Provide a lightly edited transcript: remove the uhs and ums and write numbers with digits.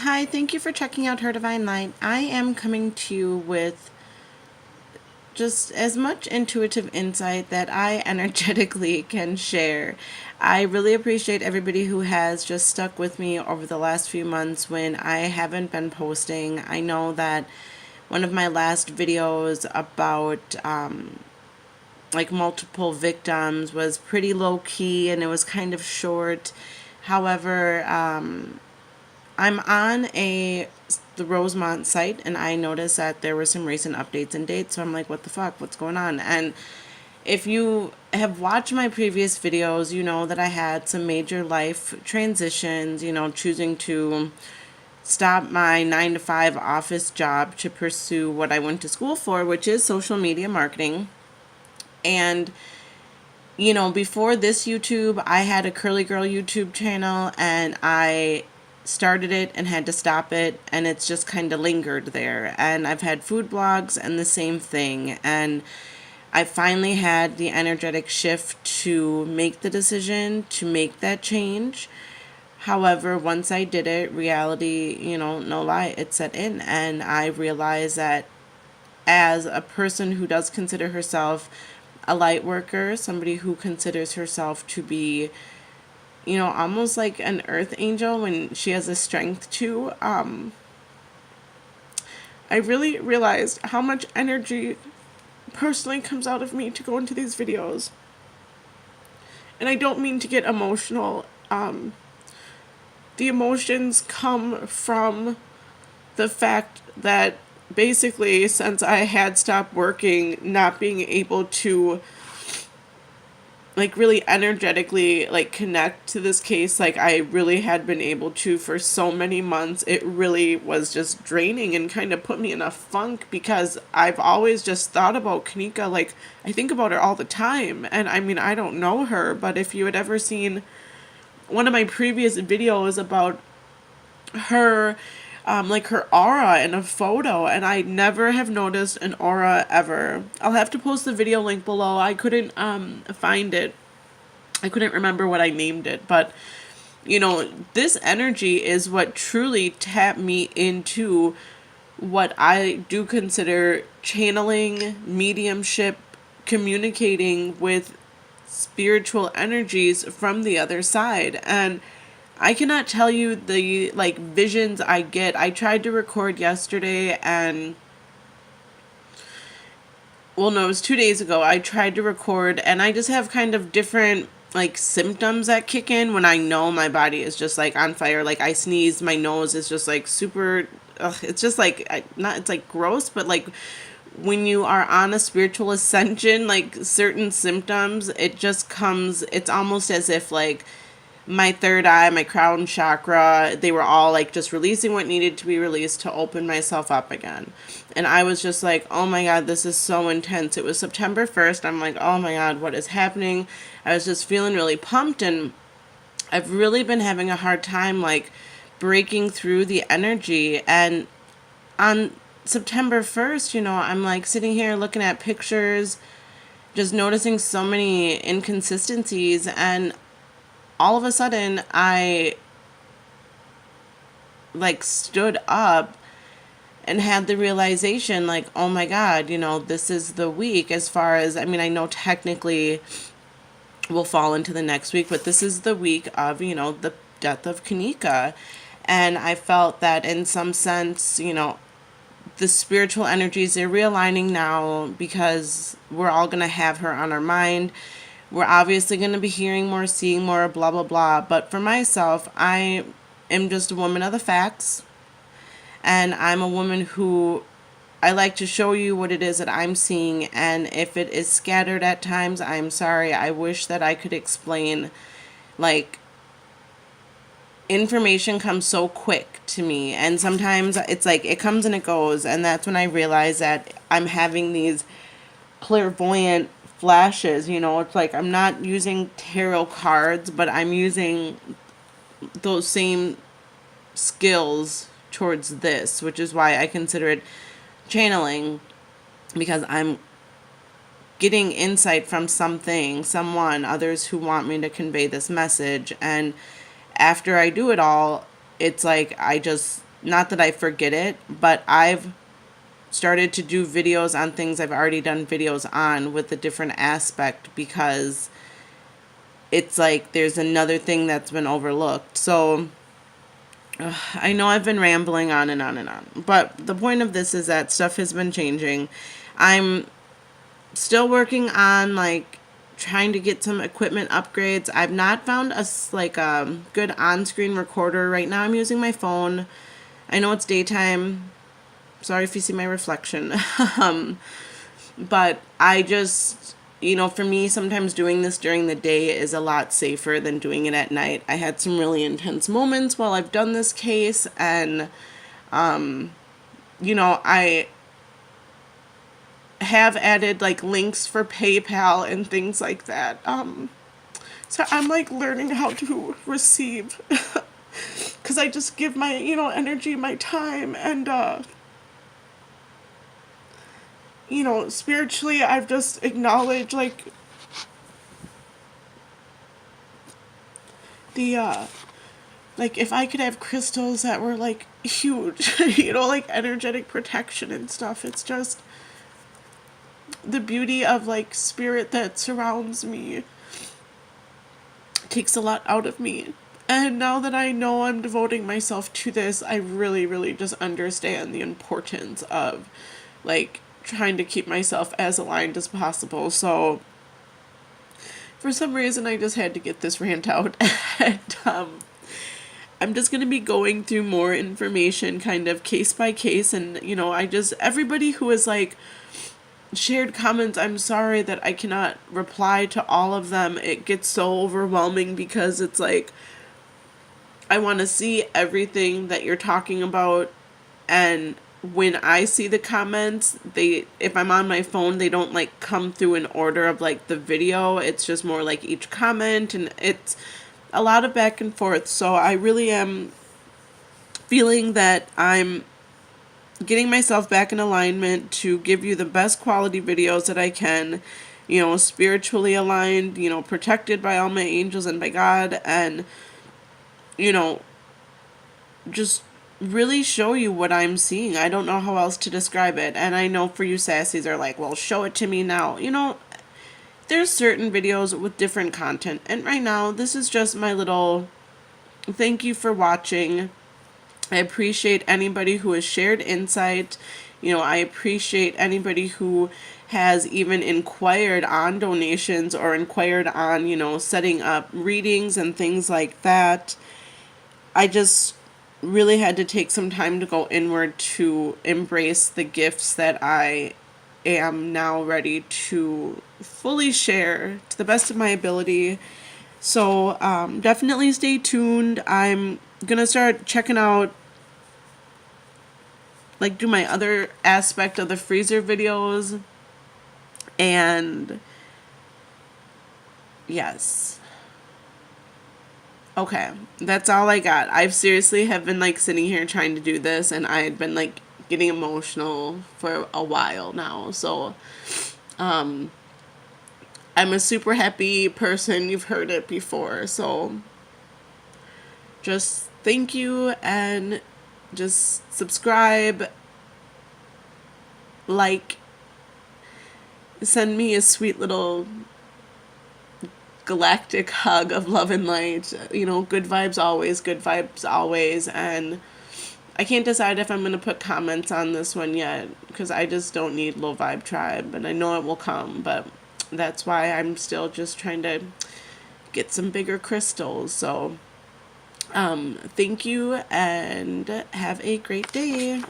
Hi, thank you for checking out Her Divine Light. I am coming to you with just as much intuitive insight that I energetically can share. I really appreciate everybody who has just stuck with me over the last few months when I haven't been posting. I know that one of my last videos about like multiple victims was pretty low key and it was kind of short. However, I'm on the Rosemont site and I noticed that there were some recent updates and dates, so I'm like, what the fuck, what's going on? And if you have watched my previous videos, you know that I had some major life transitions, choosing to stop my 9 to 5 office job to pursue what I went to school for, which is social media marketing. And before this YouTube, I had a Curly Girl YouTube channel and I started it and had to stop it, and it's just kind of lingered there. And I've had food blogs and the same thing. And I finally had the energetic shift to make the decision to make that change. However, once I did it, reality, no lie, it set in. And I realized that as a person who does consider herself a light worker, somebody who considers herself to be, almost like an earth angel when she has a strength too, I really realized how much energy personally comes out of me to go into these videos. And I don't mean to get emotional. The emotions come from the fact that basically, since I had stopped working, not being able to really energetically connect to this case like I really had been able to for so many months, it really was just draining and kind of put me in a funk, because I've always just thought about Kanika. I think about her all the time, and I mean, I don't know her, but if you had ever seen one of my previous videos about her, her aura in a photo, and I never have noticed an aura ever. I'll have to post the video link below. I couldn't find it. I couldn't remember what I named it, but this energy is what truly tapped me into what I do consider channeling, mediumship, communicating with spiritual energies from the other side. And I cannot tell you the visions I get. I tried to record yesterday, and well, no, it was 2 days ago. I tried to record, and I just have kind of different symptoms that kick in when I know my body is just on fire. I sneeze, my nose is just super, it's just not, it's gross, but when you are on a spiritual ascension, certain symptoms, it just comes, it's almost as if my third eye, my crown chakra, they were all just releasing what needed to be released to open myself up again. And I was just oh my God, this is so intense. It was September 1st. I'm oh my God, what is happening? I was just feeling really pumped, and I've really been having a hard time breaking through the energy. And on September 1st, I'm sitting here looking at pictures, just noticing so many inconsistencies, and all of a sudden I stood up and had the realization oh my God, this is the week, as far as, I mean, I know technically we'll fall into the next week, but this is the week of, the death of Kanika. And I felt that in some sense, the spiritual energies are realigning now, because we're all going to have her on our mind. We're obviously going to be hearing more, seeing more, blah, blah, blah. But for myself, I am just a woman of the facts. And I'm a woman who, I like to show you what it is that I'm seeing. And if it is scattered at times, I'm sorry. I wish that I could explain. Information comes so quick to me. And sometimes it's it comes and it goes. And that's when I realize that I'm having these clairvoyant flashes. It's I'm not using tarot cards, but I'm using those same skills towards this, which is why I consider it channeling, because I'm getting insight from something, someone, others who want me to convey this message. And after I do it all, it's I just not that I forget it, but I've started to do videos on things I've already done videos on with a different aspect, because it's like there's another thing that's been overlooked. So I know I've been rambling on and on and on, but the point of this is that stuff has been changing. I'm still working on like trying to get some equipment upgrades. I've not found a good on-screen recorder right now. I'm using my phone. I know it's daytime. Sorry if you see my reflection. But I just, for me, sometimes doing this during the day is a lot safer than doing it at night. I had some really intense moments while I've done this case, and, I have added like links for PayPal and things like that. So I'm like learning how to receive, because I just give my, energy, my time, and, spiritually, I've just acknowledged, like, like, if I could have crystals that were, like, huge, like, energetic protection and stuff, it's just the beauty of, like, spirit that surrounds me takes a lot out of me. And now that I know I'm devoting myself to this, I really, really just understand the importance of, like, trying to keep myself as aligned as possible. So for some reason I just had to get this rant out. And I'm just going to be going through more information kind of case by case, and everybody who has like shared comments, I'm sorry that I cannot reply to all of them. It gets so overwhelming because it's like I want to see everything that you're talking about, and when I see the comments, if I'm on my phone, they don't like come through in order of like the video. It's just more like each comment, and it's a lot of back and forth. So I really am feeling that I'm getting myself back in alignment to give you the best quality videos that I can, spiritually aligned, protected by all my angels and by God, and, just really show you what I'm seeing. I don't know how else to describe it. And I know for you sassies are like, well, show it to me now. There's certain videos with different content. And right now, this is just my little thank you for watching. I appreciate anybody who has shared insight. I appreciate anybody who has even inquired on donations or inquired on, setting up readings and things like that. I just really had to take some time to go inward to embrace the gifts that I am now ready to fully share to the best of my ability. So definitely stay tuned. I'm gonna start checking out, like, do my other aspect of the freezer videos, and yes. Okay, that's all I got. I've seriously have been like sitting here trying to do this, and I had been like getting emotional for a while now. So I'm a super happy person. You've heard it before. So just thank you, and just subscribe, like, send me a sweet little galactic hug of love and light. Good vibes always, good vibes always. And I can't decide if I'm going to put comments on this one yet, because I just don't need low vibe tribe, and I know it will come, but that's why I'm still just trying to get some bigger crystals. So thank you, and have a great day.